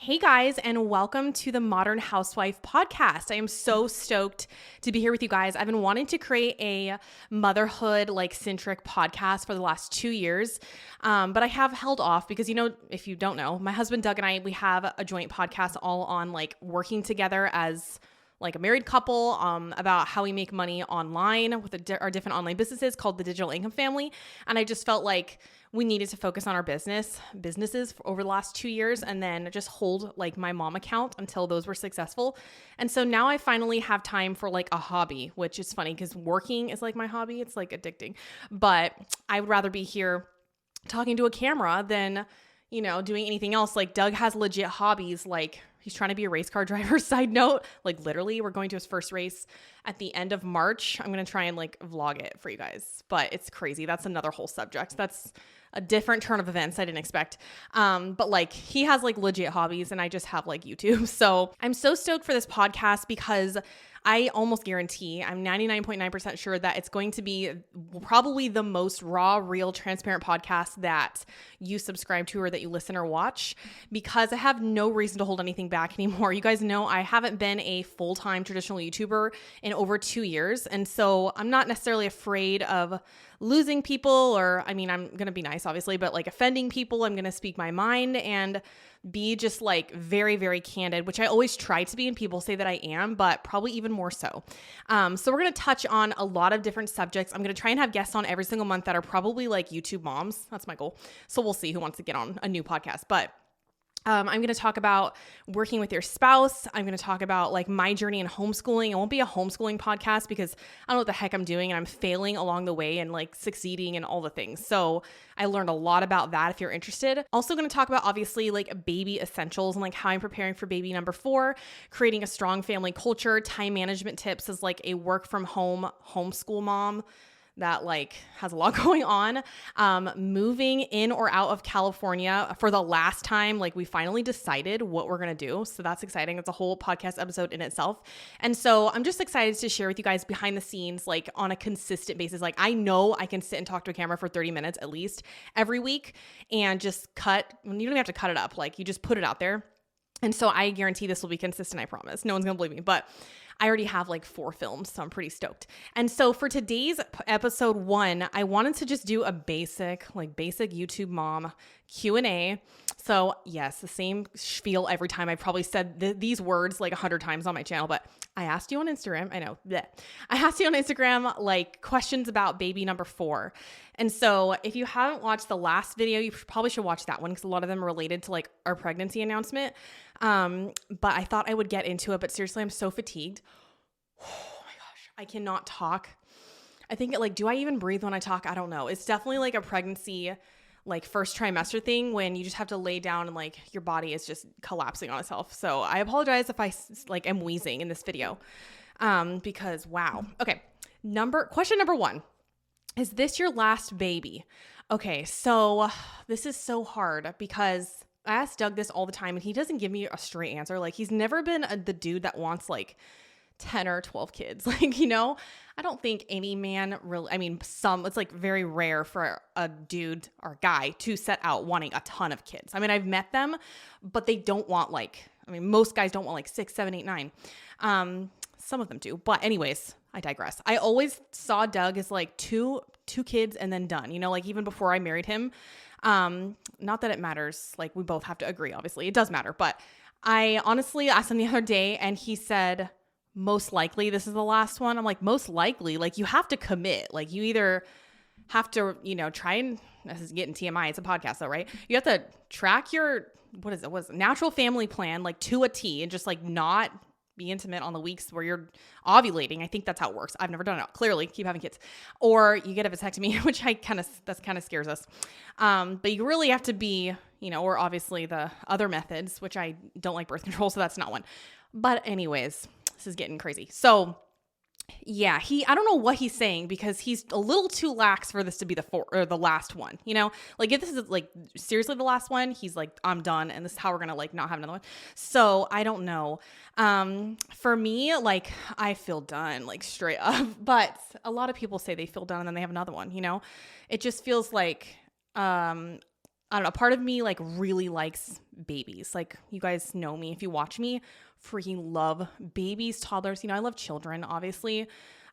Hey guys, and welcome to the Modern Housewife podcast. I am so stoked to be here with you guys. I've been wanting to create a motherhood centric podcast for the last 2 years, but I have held off because, if you don't know, my husband Doug and I, we have a joint podcast all on working together as a married couple about how we make money online with our different online businesses called the Digital Income Family. And I just felt like we needed to focus on our businesses over the last 2 years and then just hold my mom account until those were successful. And so now I finally have time for a hobby, which is funny because working is my hobby. It's addicting, but I would rather be here talking to a camera than, doing anything else. Doug has legit hobbies. He's trying to be a race car driver. Side note, literally we're going to his first race at the end of March. I'm going to try and vlog it for you guys, but it's crazy. That's another whole subject. That's a different turn of events I didn't expect. But he has legit hobbies and I just have YouTube. So I'm so stoked for this podcast because I almost guarantee, I'm 99.9% sure that it's going to be probably the most raw, real, transparent podcast that you subscribe to or that you listen or watch, because I have no reason to hold anything back anymore. You guys know I haven't been a full-time traditional YouTuber in over 2 years. And so I'm not necessarily afraid of losing people I'm going to be nice, obviously, but offending people. I'm going to speak my mind and be just very, very candid, which I always try to be, and people say that I am, but probably even more so. So we're going to touch on a lot of different subjects. I'm going to try and have guests on every single month that are probably YouTube moms. That's my goal. So we'll see who wants to get on a new podcast, but I'm going to talk about working with your spouse. I'm going to talk about my journey in homeschooling. It won't be a homeschooling podcast because I don't know what the heck I'm doing and I'm failing along the way and succeeding and all the things. So I learned a lot about that if you're interested. Also going to talk about obviously baby essentials and how I'm preparing for baby number 4, creating a strong family culture, time management tips as a work from home homeschool mom that has a lot going on, moving in or out of California for the last time. We finally decided what we're going to do. So that's exciting. It's a whole podcast episode in itself. And so I'm just excited to share with you guys behind the scenes, on a consistent basis. I know I can sit and talk to a camera for 30 minutes at least every week and just cut. You don't even have to cut it up. You just put it out there. And so I guarantee this will be consistent. I promise. No one's going to believe me, but I already have 4 films, so I'm pretty stoked. And so for today's episode 1, I wanted to just do a basic YouTube mom Q&A. So yes, the same spiel every time. I've probably said these words 100 times on my channel, but I asked you on Instagram. I know that I asked you on Instagram, questions about baby number 4. And so if you haven't watched the last video, you probably should watch that one because a lot of them are related to our pregnancy announcement. But I thought I would get into it, but seriously, I'm so fatigued. Oh my gosh, I cannot talk. I think do I even breathe when I talk? I don't know. It's definitely a pregnancy, first trimester thing when you just have to lay down and your body is just collapsing on itself. So I apologize if I am wheezing in this video, because wow. Okay. Question number 1, is this your last baby? Okay. So this is so hard because I ask Doug this all the time and he doesn't give me a straight answer. He's never been the dude that wants 10 or 12 kids. I don't think any man really, it's very rare for a dude or guy to set out wanting a ton of kids. I've met them, but they don't want most guys don't want 6, 7, 8, 9. Some of them do, but anyways, I digress. I always saw Doug as two kids and then done, even before I married him. Not that it matters. We both have to agree, obviously it does matter, but I honestly asked him the other day and he said, most likely this is the last one. I'm most likely, you have to commit. You either have to, try and, this is getting TMI. It's a podcast though, right? You have to track your, what is it? Natural family plan, to a T, and just not be intimate on the weeks where you're ovulating. I think that's how it works. I've never done it. Clearly, keep having kids. Or you get a vasectomy, which that kind of scares us. But you really have to be, or obviously the other methods, which I don't like birth control, so that's not one. But anyways, this is getting crazy. So yeah, I don't know what he's saying because he's a little too lax for this to be the last one, if this is seriously the last one, he's I'm done. And this is how we're going to not have another one. So I don't know. For me, I feel done, straight up, but a lot of people say they feel done and then they have another one, it just feels I don't know, part of me like really likes babies. Like you guys know me, if you watch me, freaking love babies, toddlers. I love children, obviously.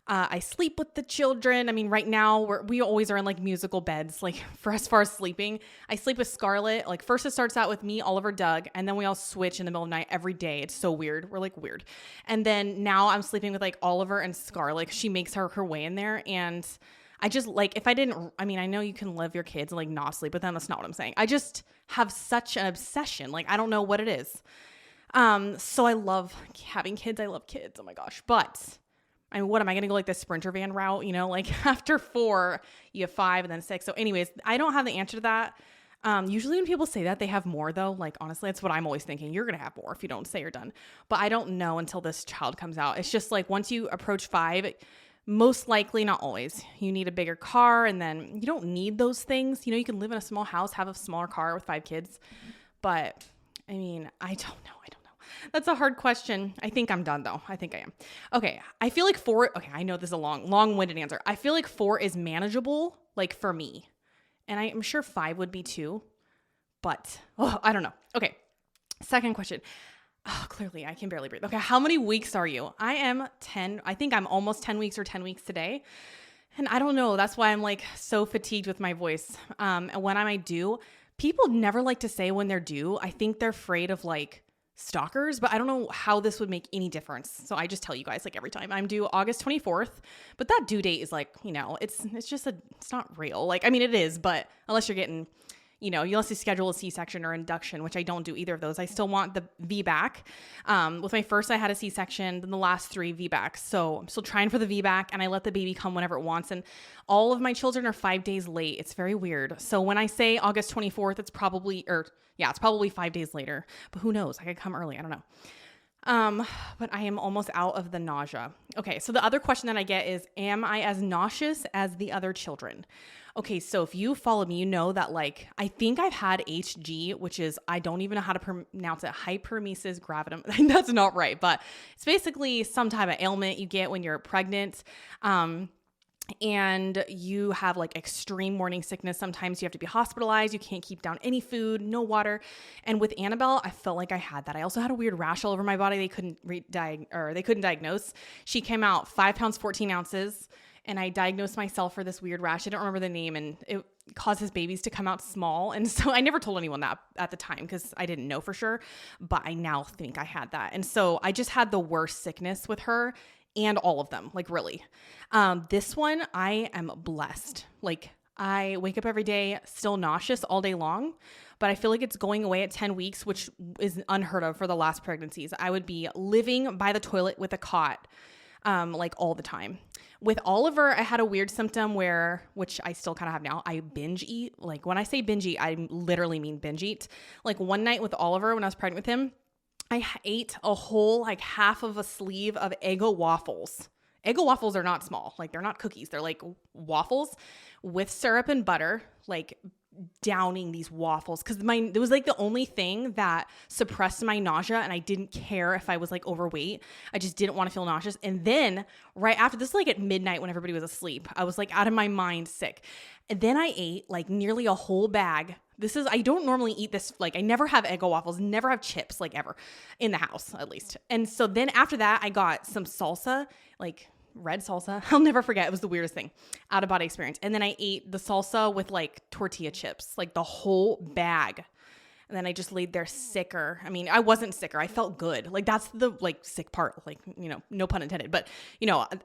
I sleep with the children. I mean, right now we always are in like musical beds. Like for as far as sleeping, I sleep with Scarlett. Like first it starts out with me, Oliver, Doug, and then we all switch in the middle of the night every day. It's so weird. We're like weird. And then now I'm sleeping with like Oliver and Scarlett. She makes her way in there. And I just like, I know you can live your kids and like not sleep with them. That's not what I'm saying. I just have such an obsession. Like, I don't know what it is. So I love having kids. I love kids. Oh my gosh. But I mean, what am I going to go like the Sprinter van route? Like after 4, you have 5 and then 6. So anyways, I don't have the answer to that. Usually when people say that, they have more though. Like honestly, that's what I'm always thinking. You're going to have more if you don't say you're done. But I don't know until this child comes out. It's just like once you approach 5, most likely, not always, you need a bigger car, and then you don't need those things. You can live in a small house, have a smaller car with 5 kids. But I mean, I don't know. That's a hard question. I think I'm done though. I think I am. Okay. I feel like 4, okay, I know this is a long-winded answer. I feel like 4 is manageable, like for me. And I'm sure 5 would be too, but I don't know. Okay. Second question. Oh, clearly I can barely breathe. Okay. How many weeks are you? I am 10. I think I'm almost 10 weeks or 10 weeks today. And I don't know. That's why I'm like so fatigued with my voice. And when am I due? People never like to say when they're due. I think they're afraid of like stalkers, but I don't know how this would make any difference. So I just tell you guys like every time I'm due August 24th, but that due date is like, it's not real. Like, I mean, it is, but unless you're getting, unless you schedule a C-section or induction, which I don't do either of those. I still want the VBAC. With my first, I had a C-section, then the last 3 VBACs. So I'm still trying for the VBAC, and I let the baby come whenever it wants. And all of my children are 5 days late. It's very weird. So when I say August 24th, it's probably 5 days later, but who knows? I could come early. I don't know. But I am almost out of the nausea. Okay. So the other question that I get is, am I as nauseous as the other children? Okay. So if you follow me, you know that like, I think I've had HG, which is, I don't even know how to pronounce it. Hyperemesis gravidum. That's not right, but it's basically some type of ailment you get when you're pregnant. And you have like extreme morning sickness. Sometimes you have to be hospitalized. You can't keep down any food, no water. And with Annabelle, I felt like I had that. I also had a weird rash all over my body. They couldn't diagnose. She came out 5 pounds, 14 ounces. And I diagnosed myself for this weird rash. I don't remember the name, and it causes babies to come out small. And so I never told anyone that at the time because I didn't know for sure, but I now think I had that. And so I just had the worst sickness with her. And all of them, like really. This one, I am blessed. Like I wake up every day still nauseous all day long, but I feel like it's going away at 10 weeks, which is unheard of for the last pregnancies. I would be living by the toilet with a cot, like all the time. With Oliver, I had a weird symptom which I still kind of have now. I binge eat. Like when I say binge eat, I literally mean binge eat. Like one night with Oliver, when I was pregnant with him, I ate a whole, like half of a sleeve of Eggo waffles. Eggo waffles are not small. Like they're not cookies. They're like waffles with syrup and butter, like downing these waffles. Cause it was like the only thing that suppressed my nausea. And I didn't care if I was like overweight. I just didn't want to feel nauseous. And then right after this, like at midnight when everybody was asleep, I was like out of my mind sick. And then I ate like nearly a whole bag. I don't normally eat this. Like I never have Eggo waffles, never have chips, like ever in the house, at least. And so then after that, I got some salsa, like red salsa. I'll never forget. It was the weirdest thing, out of body experience. And then I ate the salsa with like tortilla chips, like the whole bag. And then I just laid there sicker. I mean, I wasn't sicker. I felt good. Like that's the like sick part, like, no pun intended, but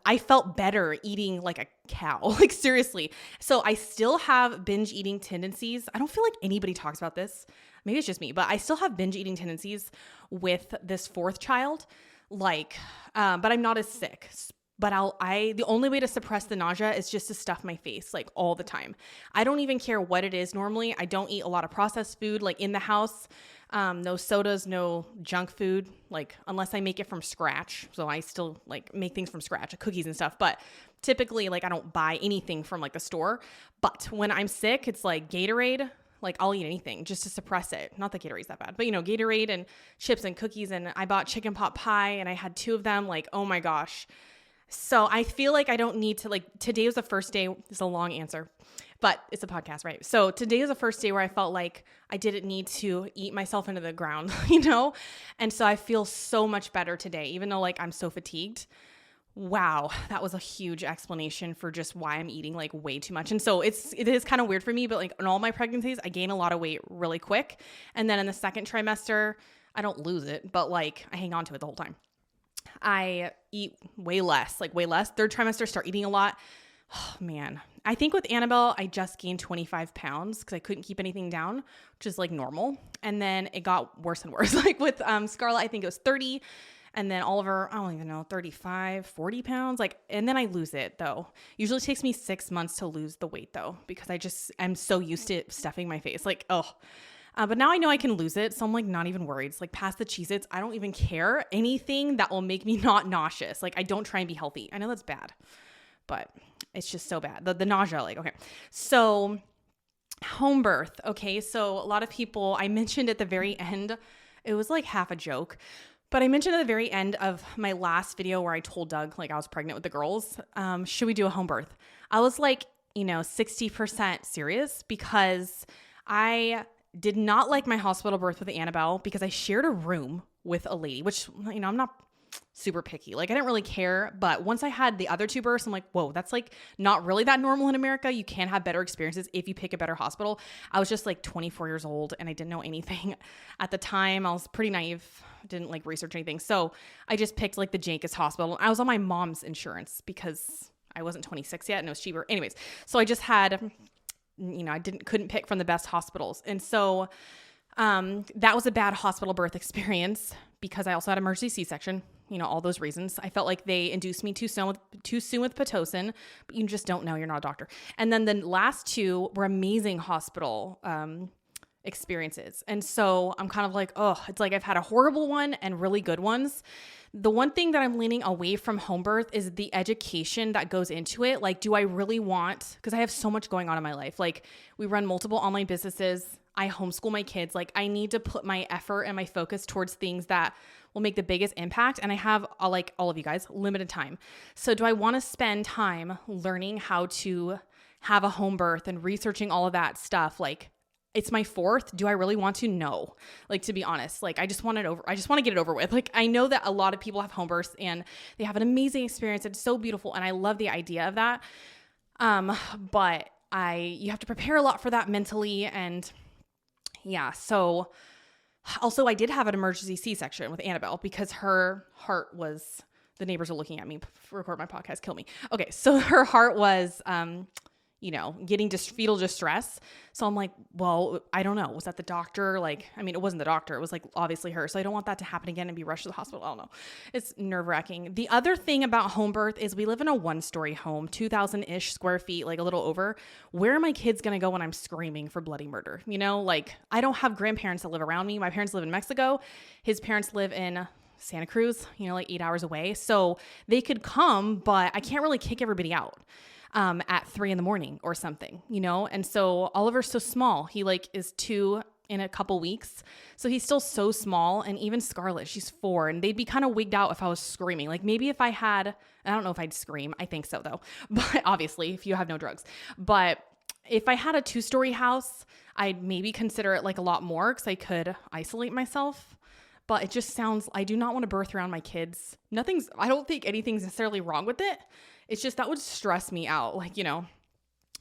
I felt better eating like a cow, like seriously. So I still have binge eating tendencies. I don't feel like anybody talks about this. Maybe it's just me, but I still have binge eating tendencies with this 4th child. Like, but I'm not as sick. But the only way to suppress the nausea is just to stuff my face like all the time. I don't even care what it is normally. I don't eat a lot of processed food like in the house. No sodas, no junk food, like unless I make it from scratch. So I still like make things from scratch, cookies and stuff. But typically like I don't buy anything from like the store. But when I'm sick, it's like Gatorade. Like I'll eat anything just to suppress it. Not that Gatorade's that bad, but Gatorade and chips and cookies. And I bought chicken pot pie and I had 2 of them. Like, oh my gosh. So I feel like I don't need to, like, today was the first day. It's a long answer. but it's a podcast, right? So today is the first day where I felt like I didn't need to eat myself into the ground, And so I feel so much better today, even though like I'm so fatigued. Wow, that was a huge explanation for just why I'm eating like way too much. And so it is kind of weird for me, but like in all my pregnancies, I gain a lot of weight really quick. And then in the second trimester, I don't lose it, but like I hang on to it the whole time. I eat way less. Third trimester, start eating a lot. Oh man. I think with Annabelle, I just gained 25 pounds because I couldn't keep anything down, which is like normal. And then it got worse and worse. Like with Scarlett, I think it was 30. And then Oliver, I don't even know, 35, 40 pounds. And then I lose it though. Usually it takes me 6 months to lose the weight though, because I'm so used to stuffing my face. But now I know I can lose it. So I'm like not even worried. It's like past the Cheez-Its, I don't even care. Anything that will make me not nauseous. Like I don't try and be healthy. I know that's bad, but it's just so bad. The nausea, okay. So home birth. Okay. So a lot of people, I mentioned at the very end, it was like half a joke, but I mentioned at the very end of my last video where I told Doug, like I was pregnant with the girls, should we do a home birth? I was like, 60% serious because I did not like my hospital birth with Annabelle because I shared a room with a lady, which, I'm not super picky. Like I didn't really care. But once I had the other two births, I'm like, whoa, that's like not really that normal in America. You can have better experiences if you pick a better hospital. I was just like 24 years old and I didn't know anything at the time. I was pretty naive, didn't like research anything. So I just picked like the jankest hospital. I was on my mom's insurance because I wasn't 26 yet and it was cheaper. Anyways, so I just had, I couldn't pick from the best hospitals. And so that was a bad hospital birth experience because I also had emergency C-section, all those reasons. I felt like they induced me too soon with Pitocin, but you just don't know. You're not a doctor. And then the last two were amazing hospital experiences. And so I'm kind of like, it's like I've had a horrible one and really good ones. The one thing that I'm leaning away from home birth is the education that goes into it. Like, do I really want, because I have so much going on in my life. Like we run multiple online businesses. I homeschool my kids. Like I need to put my effort and my focus towards things that will make the biggest impact. And I have, like all of you guys, limited time. So do I want to spend time learning how to have a home birth and researching all of that stuff? Like it's my fourth. Do I really want to? No. Like, to be honest, like I just want to get it over with. Like I know that a lot of people have home births and they have an amazing experience. It's so beautiful. And I love the idea of that. But you have to prepare a lot for that mentally. And yeah. So also I did have an emergency C-section with Annabelle because her heart was, the neighbors are looking at me record my podcast, kill me. Okay. So her heart was, getting fetal distress. So I'm like, well, I don't know. Was that the doctor? It wasn't the doctor. It was like obviously her. So I don't want that to happen again and be rushed to the hospital. I don't know. It's nerve wracking. The other thing about home birth is we live in a 1-story home, 2,000-ish square feet, like a little over. Where are my kids going to go when I'm screaming for bloody murder? I don't have grandparents that live around me. My parents live in Mexico. His parents live in Santa Cruz, like 8 hours away. So they could come, but I can't really kick everybody out. At 3 a.m. or something, And so Oliver's so small. He is 2 in a couple weeks. So he's still so small. And even Scarlett, she's 4, and they'd be kind of wigged out if I was screaming. Like maybe if I don't know if I'd scream. I think so though. But obviously if you have no drugs, but if I had a 2-story house, I'd maybe consider it like a lot more because I could isolate myself. But it just sounds, I do not want to birth around my kids. I don't think anything's necessarily wrong with it. It's just that would stress me out,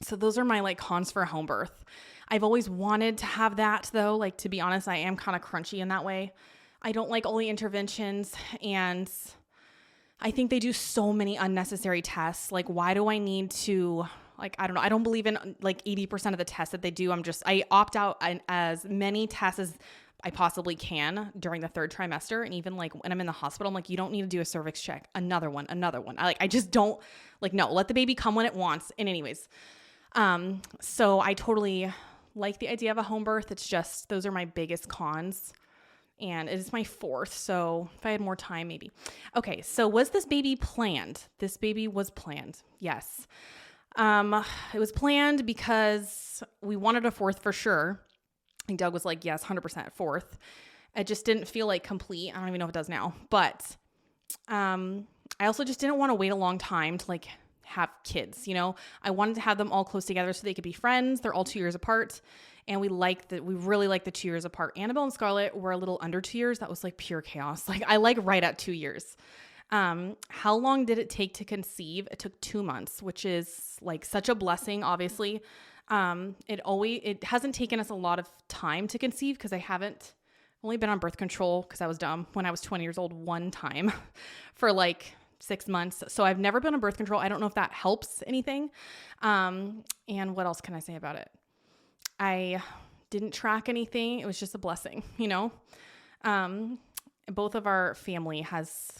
So those are my cons for home birth. I've always wanted to have that though. To be honest, I am kind of crunchy in that way. I don't like all the interventions, and I think they do so many unnecessary tests. Why do I need to, I don't know. I don't believe in 80% of the tests that they do. I opt out as many tests as I possibly can during the 3rd trimester. And even when I'm in the hospital, I'm like, you don't need to do a cervix check. Another one. I just don't no, let the baby come when it wants. And anyways, so I totally like the idea of a home birth. It's just, those are my biggest cons, and it is my 4th. So if I had more time, maybe. Okay. So was this baby planned? This baby was planned. Yes. It was planned because we wanted a 4th for sure. And Doug was like, yes, 100% 4th. It just didn't feel complete. I don't even know if it does now, but, I also just didn't want to wait a long time to have kids. You know, I wanted to have them all close together so they could be friends. They're all 2 years apart. And we really like the 2 years apart. Annabelle and Scarlett were a little under 2 years. That was like pure chaos. Like I like right at 2 years. How long did it take to conceive? It took 2 months, which is like such a blessing, obviously. It hasn't taken us a lot of time to conceive because I haven't only been on birth control because I was dumb when I was 20 years old one time for like 6 months. So I've never been on birth control. I don't know if that helps anything. And what else can I say about it? I didn't track anything. It was just a blessing, you know? Both of our family has,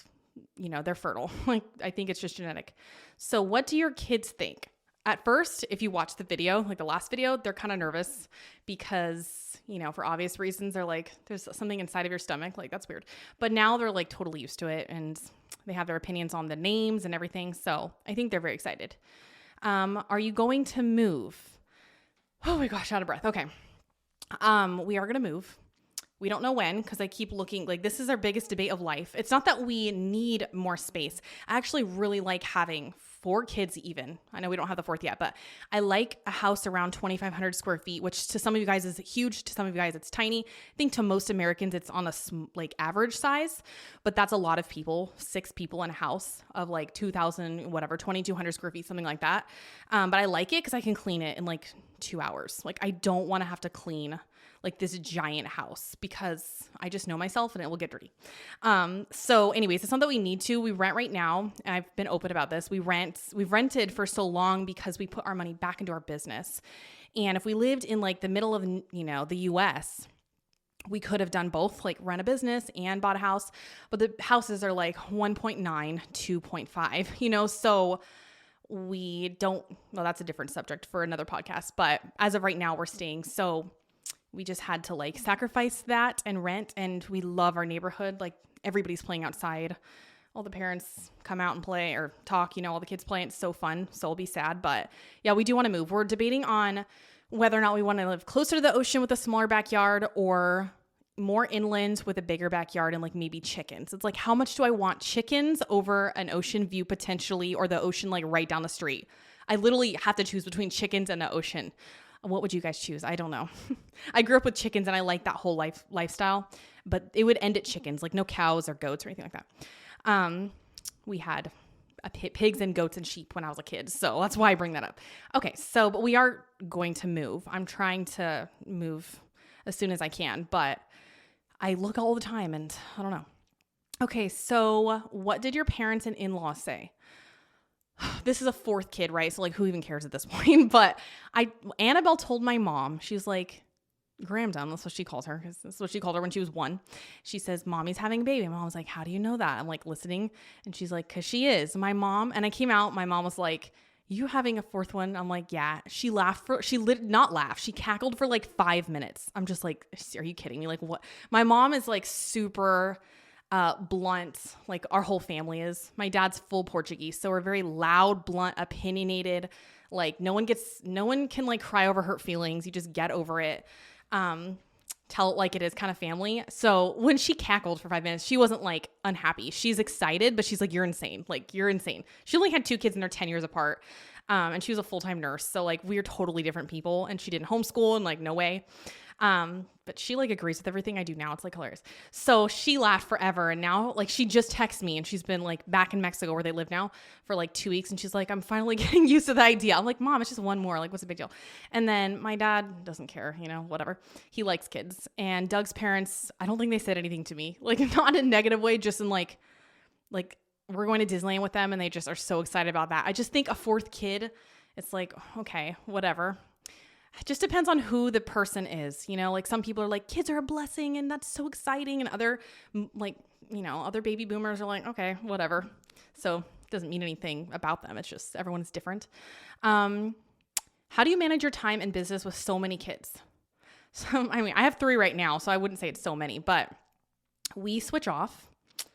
you know, they're fertile. Like, I think it's just genetic. So what do your kids think? At first, if you watch the video, like the last video, they're kind of nervous because, you know, for obvious reasons, they're like, there's something inside of your stomach. Like, that's weird. But now they're like totally used to it and they have their opinions on the names and everything. So I think they're very excited. Are you going to move? Oh my gosh, out of breath. Okay. We are going to move. We don't know when because I keep looking, like this is our biggest debate of life. It's not that we need more space. I actually really like having 4 kids even. I know we don't have the 4th yet, but I like a house around 2,500 square feet, which to some of you guys is huge. To some of you guys, it's tiny. I think to most Americans, it's on a like average size, but that's a lot of people, 6 people in a house of like 2,000, whatever, 2,200 square feet, something like that. But I like it because I can clean it in like 2 hours. Like I don't want to have to clean like this giant house because I just know myself and it will get dirty. So anyways, it's not that we need to. We rent right now. I've been open about this. We've rented for so long because we put our money back into our business. And if we lived in like the middle of, you know, the US, we could have done both, like rent a business and bought a house, but the houses are like 1.9, 2.5, you know, so we don't, well, that's a different subject for another podcast, but as of right now, we're staying. So we just had to like sacrifice that and rent. And we love our neighborhood. Like everybody's playing outside. All the parents come out and play or talk, you know, all the kids play. It's so fun. So we'll be sad. But yeah, we do want to move. We're debating on whether or not we want to live closer to the ocean with a smaller backyard or more inland with a bigger backyard and like maybe chickens. It's like, how much do I want chickens over an ocean view potentially, or the ocean like right down the street? I literally have to choose between chickens and the ocean. What would you guys choose? I don't know. I grew up with chickens and I like that whole lifestyle, but it would end at chickens, like no cows or goats or anything like that. We had pigs and goats and sheep when I was a kid. So that's why I bring that up. Okay. So, but we are going to move. I'm trying to move as soon as I can, but I look all the time and I don't know. Okay. So what did your parents and in-laws say? This is a 4th kid, right? So like who even cares at this point? But Annabelle told my mom, she's like, Grandma, that's what she calls her, because that's what she called her when she was 1. She says, Mommy's having a baby. My mom was like, how do you know that? I'm like listening. And she's like, because she is. My mom, and I came out, my mom was like, you having a 4th one? I'm like, yeah. She not laugh. She cackled for like 5 minutes. I'm just like, are you kidding me? Like what? My mom is like super blunt, like our whole family is. My dad's full Portuguese, so we're very loud, blunt, opinionated. Like no one can like cry over hurt feelings. You just get over it. Tell it like it is, kind of family. So when she cackled for 5 minutes, she wasn't like unhappy. She's excited, but she's like, you're insane. Like you're insane. She only had 2 kids and they're 10 years apart. And she was a full-time nurse. So like we're totally different people, and she didn't homeschool and like no way. But she like agrees with everything I do now. It's like hilarious. So she laughed forever. And now like she just texts me, and she's been like back in Mexico where they live now for like 2 weeks. And she's like, I'm finally getting used to the idea. I'm like, Mom, it's just one more. Like, what's the big deal? And then my dad doesn't care, you know, whatever. He likes kids. And Doug's parents, I don't think they said anything to me, like not in a negative way, just in like we're going to Disneyland with them and they just are so excited about that. I just think a 4th kid, it's like, okay, whatever. It just depends on who the person is, you know, like some people are like, kids are a blessing and that's so exciting. And other like, you know, other baby boomers are like, okay, whatever. So it doesn't mean anything about them. It's just everyone's different. How do you manage your time and business with so many kids? So, I mean, I have 3 right now, so I wouldn't say it's so many, but we switch off.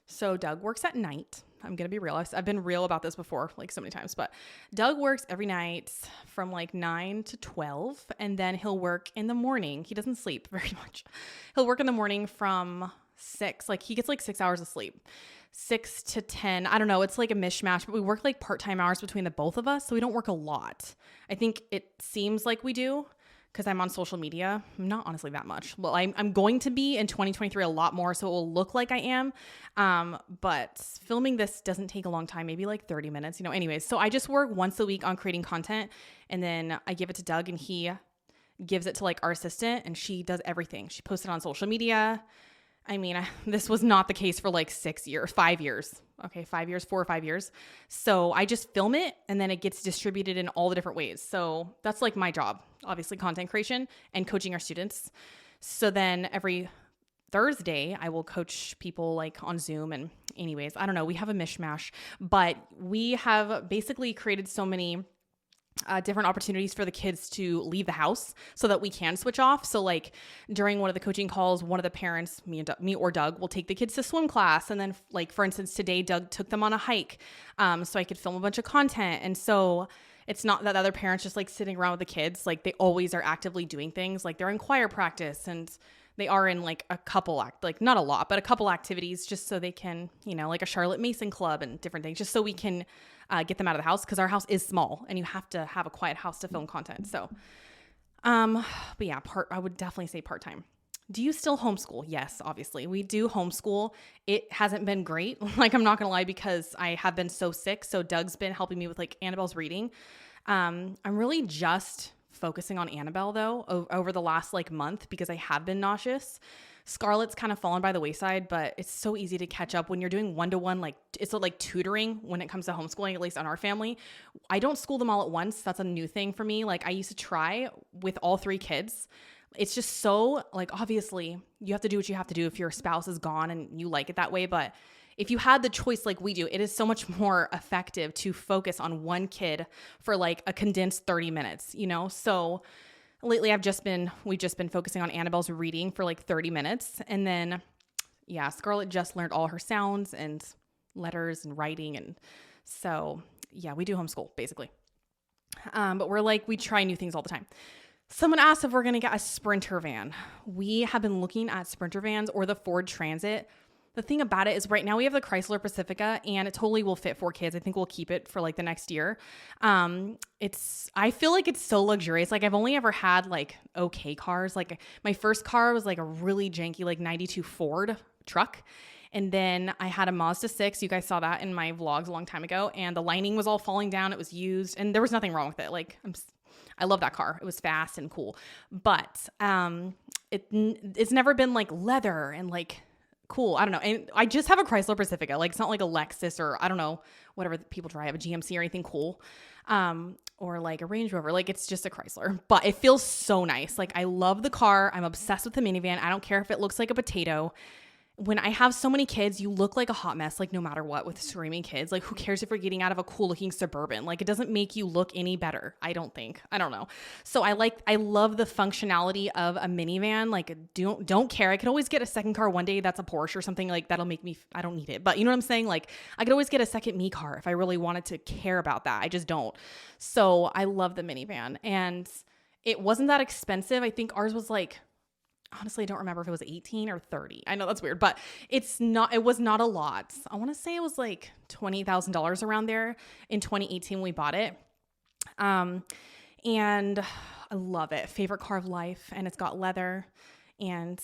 So Doug works at night. I'm going to be real. I've been real about this before, like so many times, but Doug works every night from like 9 to 12, and then he'll work in the morning. He doesn't sleep very much. He'll work in the morning from 6. Like he gets like 6 hours of sleep. 6 to 10. I don't know. It's like a mishmash, but we work like part-time hours between the both of us. So we don't work a lot. I think it seems like we do because I'm on social media. I'm not honestly that much. Well, I'm going to be in 2023 a lot more. So it will look like I am. But filming this doesn't take a long time, maybe like 30 minutes, anyways. So I just work once a week on creating content and then I give it to Doug and he gives it to like our assistant and she does everything. She posts it on social media. I mean, this was not the case for like 5 years. Okay, 5 years, 4 or 5 years. So I just film it and then it gets distributed in all the different ways. So that's like my job, obviously content creation and coaching our students. So then every Thursday, I will coach people like on Zoom. And anyways, I don't know, we have a mishmash, but we have basically created so many different opportunities for the kids to leave the house so that we can switch off. So like during one of the coaching calls, one of the parents, me or Doug, will take the kids to swim class. And then like, for instance, today, Doug took them on a hike. So I could film a bunch of content. And so it's not that the other parents just like sitting around with the kids. Like they always are actively doing things. Like they're in choir practice and they are in like a couple like not a lot, but a couple activities just so they can, like a Charlotte Mason club and different things, just so we can get them out of the house because our house is small and you have to have a quiet house to film content. So, but yeah, I would definitely say part-time. Do you still homeschool? Yes, obviously we do homeschool. It hasn't been great. Like, I'm not going to lie because I have been so sick. So Doug's been helping me with like Annabelle's reading. I'm really just focusing on Annabelle though over the last like month because I have been nauseous. Scarlett's kind of fallen by the wayside, but it's so easy to catch up when you're doing one-to-one, like it's like tutoring when it comes to homeschooling, at least on our family. I don't school them all at once. That's a new thing for me. Like I used to try with all 3 kids. It's just so like, obviously you have to do what you have to do if your spouse is gone and you like it that way. But if you had the choice like we do, it is so much more effective to focus on one kid for like a condensed 30 minutes, So lately we've just been focusing on Annabelle's reading for like 30 minutes. And then, yeah, Scarlett just learned all her sounds and letters and writing. And so, yeah, we do homeschool basically. But we try new things all the time. Someone asked if we're going to get a Sprinter van. We have been looking at Sprinter vans or the Ford Transit. The thing about it is right now we have the Chrysler Pacifica and it totally will fit 4 kids. I think we'll keep it for like the next year. I feel like it's so luxurious. Like I've only ever had like okay cars. Like my first car was like a really janky, like 92 Ford truck. And then I had a Mazda 6. You guys saw that in my vlogs a long time ago. And the lining was all falling down. It was used and there was nothing wrong with it. Like I love that car. It was fast and cool, but it's never been like leather and like cool. I don't know. And I just have a Chrysler Pacifica. Like it's not like a Lexus or I don't know, whatever people drive, a GMC or anything cool. Or like a Range Rover. Like it's just a Chrysler, but it feels so nice. Like I love the car. I'm obsessed with the minivan. I don't care if it looks like a potato. When I have so many kids, you look like a hot mess, like no matter what with screaming kids. Like who cares if you're getting out of a cool looking Suburban? Like it doesn't make you look any better. I don't think. I don't know. So I love the functionality of a minivan. Like don't care. I could always get a second car one day that's a Porsche or something like that'll make me, I don't need it. But you know what I'm saying? Like I could always get a second me car if I really wanted to care about that. I just don't. So I love the minivan and it wasn't that expensive. I think ours was like, honestly, I don't remember if it was 18 or 30. I know that's weird, but it was not a lot. I want to say it was like $20,000 around there in 2018 when we bought it. And I love it. Favorite car of life. And it's got leather and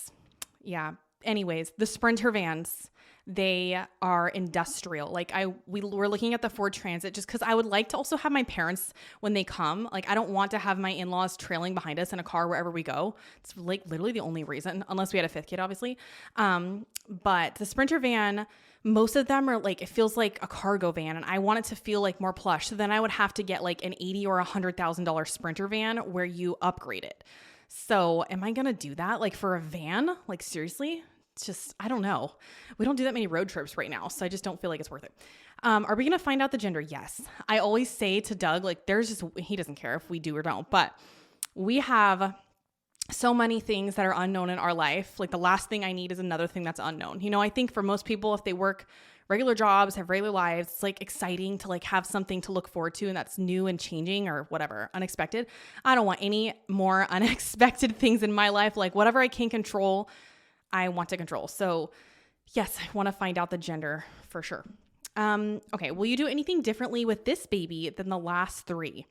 yeah. Anyways, the Sprinter vans, they are industrial. Like we were looking at the Ford Transit just because I would like to also have my parents when they come. Like I don't want to have my in-laws trailing behind us in a car wherever we go. It's like literally the only reason, unless we had a 5th kid, obviously. But the Sprinter van, most of them are like, it feels like a cargo van and I want it to feel like more plush. So then I would have to get like an $80,000 or $100,000 Sprinter van where you upgrade it. So am I going to do that? Like for a van? Like seriously? It's just, I don't know. We don't do that many road trips right now. So I just don't feel like it's worth it. Are we going to find out the gender? Yes. I always say to Doug, like he doesn't care if we do or don't, but we have so many things that are unknown in our life. Like the last thing I need is another thing that's unknown. I think for most people, if they work regular jobs, have regular lives, it's like exciting to like have something to look forward to and that's new and changing or whatever, unexpected. I don't want any more unexpected things in my life. Like whatever I can control, I want to control. So yes, I want to find out the gender for sure. Okay. Will you do anything differently with this baby than the last 3?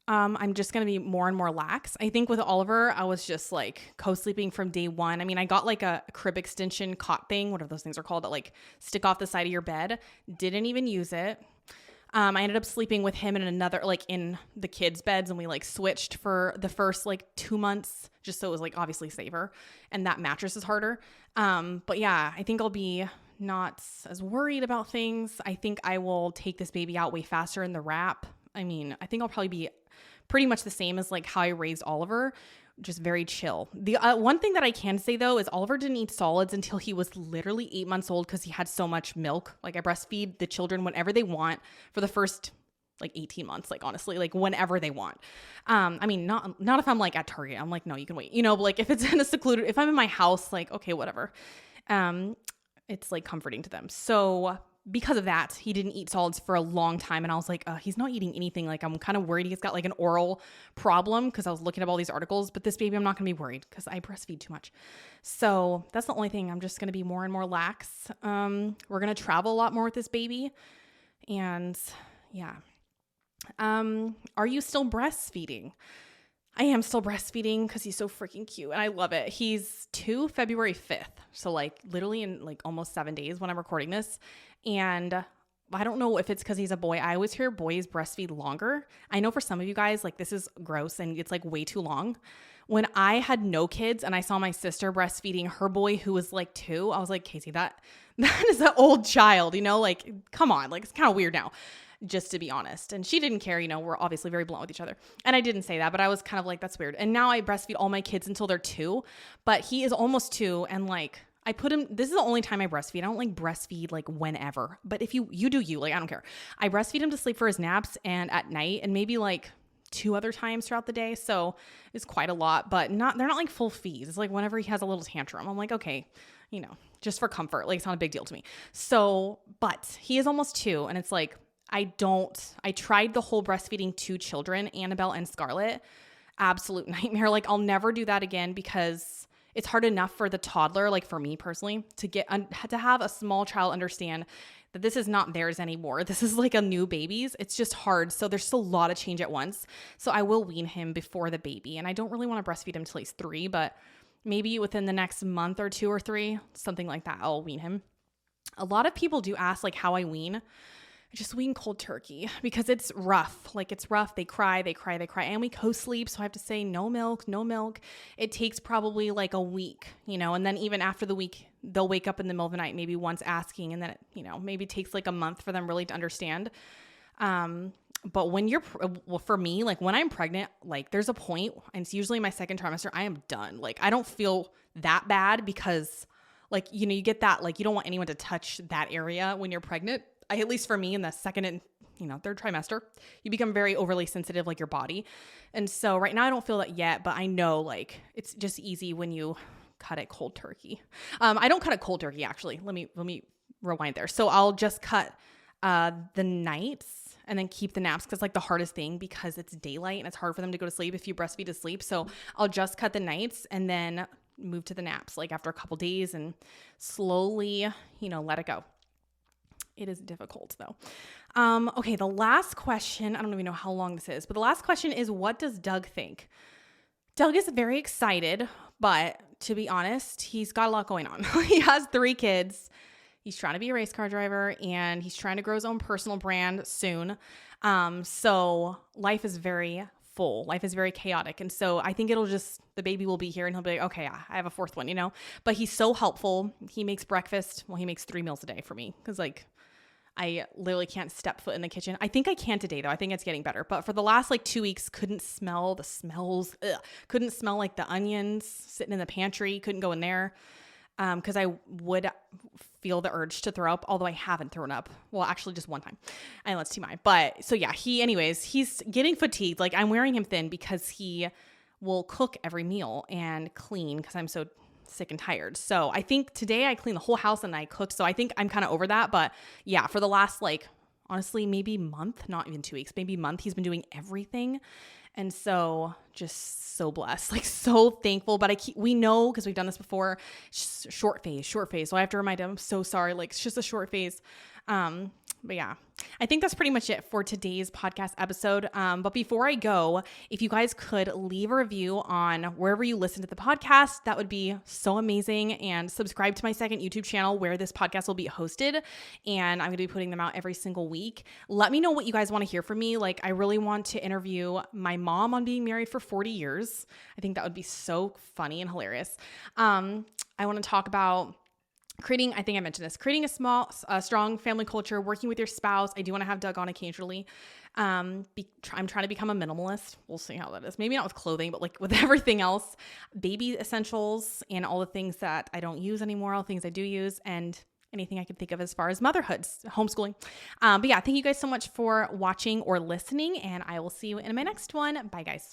I'm just going to be more and more lax. I think with Oliver, I was just like co-sleeping from day 1. I mean, I got like a crib extension cot thing, whatever those things are called, that like stick off the side of your bed. Didn't even use it. I ended up sleeping with him in another, like in the kids' beds, and we like switched for the first like 2 months, just so it was like obviously safer, and that mattress is harder. But yeah, I think I'll be not as worried about things. I think I will take this baby out way faster in the wrap. I mean, I think I'll probably be pretty much the same as like how I raised Oliver, just very chill. The one thing that I can say though is Oliver didn't eat solids until he was literally 8 months old because he had so much milk. Like I breastfeed the children whenever they want for the first like 18 months, like honestly, like whenever they want. I mean, not if I'm like at Target, I'm like, no, you can wait, but like if it's in a secluded, if I'm in my house, like, okay, whatever. It's like comforting to them. So because of that, he didn't eat solids for a long time. And I was like, he's not eating anything. Like I'm kind of worried he's got like an oral problem because I was looking up all these articles, but this baby, I'm not going to be worried because I breastfeed too much. So that's the only thing. I'm just going to be more and more lax. We're going to travel a lot more with this baby. And yeah. Are you still breastfeeding? I am still breastfeeding because he's so freaking cute and I love it. He's 2 February 5th. So like literally in like almost 7 days when I'm recording this. And I don't know if it's because he's a boy. I always hear boys breastfeed longer. I know for some of you guys, like this is gross and it's like way too long. When I had no kids and I saw my sister breastfeeding her boy who was like 2, I was like, Casey, that is an old child, like, come on, like it's kind of weird now. Just to be honest. And she didn't care, we're obviously very blunt with each other. And I didn't say that, but I was kind of like, that's weird. And now I breastfeed all my kids until they're 2, but he is almost 2. And like, I put him, this is the only time I breastfeed. I don't like breastfeed like whenever, but if you do you, like, I don't care. I breastfeed him to sleep for his naps and at night and maybe like 2 other times throughout the day. So it's quite a lot, but they're not like full feeds. It's like whenever he has a little tantrum, I'm like, okay, just for comfort, like it's not a big deal to me. So, but he is almost 2 and it's like, I tried the whole breastfeeding 2 children, Annabelle and Scarlett. Absolute nightmare. Like I'll never do that again because it's hard enough for the toddler, like for me personally, to have a small child understand that this is not theirs anymore. This is like a new baby's. It's just hard. So there's still a lot of change at once. So I will wean him before the baby. And I don't really want to breastfeed him until he's 3, but maybe within the next month or 2 or 3, something like that, I'll wean him. A lot of people do ask like how I wean. Just wean cold turkey because it's rough. Like it's rough. They cry. And we co-sleep. So I have to say no milk. It takes probably like a week, and then even after the week, they'll wake up in the middle of the night, maybe once asking. And then, maybe takes like a month for them really to understand. But when for me, like when I'm pregnant, like there's a point and it's usually my 2nd trimester, I am done. Like I don't feel that bad because like, you get that, like you don't want anyone to touch that area when you're pregnant. At least for me in the 2nd and 3rd trimester, you become very overly sensitive, like your body. And so right now I don't feel that yet, but I know like it's just easy when you cut it cold turkey. I don't cut it cold turkey actually. Let me rewind there. So I'll just cut the nights and then keep the naps because like the hardest thing because it's daylight and it's hard for them to go to sleep if you breastfeed to sleep. So I'll just cut the nights and then move to the naps like after a couple days and slowly, let it go. It is difficult though. Okay. The last question, I don't even know how long this is, but the last question is, what does Doug think? Doug is very excited, but to be honest, he's got a lot going on. He has 3 kids. He's trying to be a race car driver and he's trying to grow his own personal brand soon. So life is very full. Life is very chaotic. And so I think the baby will be here and he'll be like, okay, I have a 4th one, but he's so helpful. He makes breakfast. Well, he makes 3 meals a day for me because like, I literally can't step foot in the kitchen. I think I can today though. I think it's getting better. But for the last like 2 weeks, couldn't smell the smells. Couldn't smell like the onions sitting in the pantry. Couldn't go in there because I would feel the urge to throw up, although I haven't thrown up. Well, actually just one time. I know it's TMI. But so yeah, he's getting fatigued. Like I'm wearing him thin because he will cook every meal and clean because I'm so sick and tired. So I think today I cleaned the whole house and I cooked. So I think I'm kind of over that. But yeah, for the last like, honestly, maybe month, not even 2 weeks, maybe month, he's been doing everything. And so just so blessed, like so thankful. But we know, because we've done this before, short phase. So I have to remind him, I'm so sorry. Like, it's just a short phase. But yeah, I think that's pretty much it for today's podcast episode. But before I go, if you guys could leave a review on wherever you listen to the podcast, that would be so amazing. And subscribe to my second YouTube channel where this podcast will be hosted. And I'm going to be putting them out every single week. Let me know what you guys want to hear from me. Like, I really want to interview my mom on being married for 40 years. I think that would be so funny and hilarious. I want to talk about creating, I think I mentioned this, creating a strong family culture, working with your spouse. I do want to have Doug on occasionally. I'm trying to become a minimalist. We'll see how that is. Maybe not with clothing, but like with everything else, baby essentials and all the things that I don't use anymore, all the things I do use, and anything I can think of as far as motherhood, homeschooling. But yeah, thank you guys so much for watching or listening, and I will see you in my next one. Bye, guys.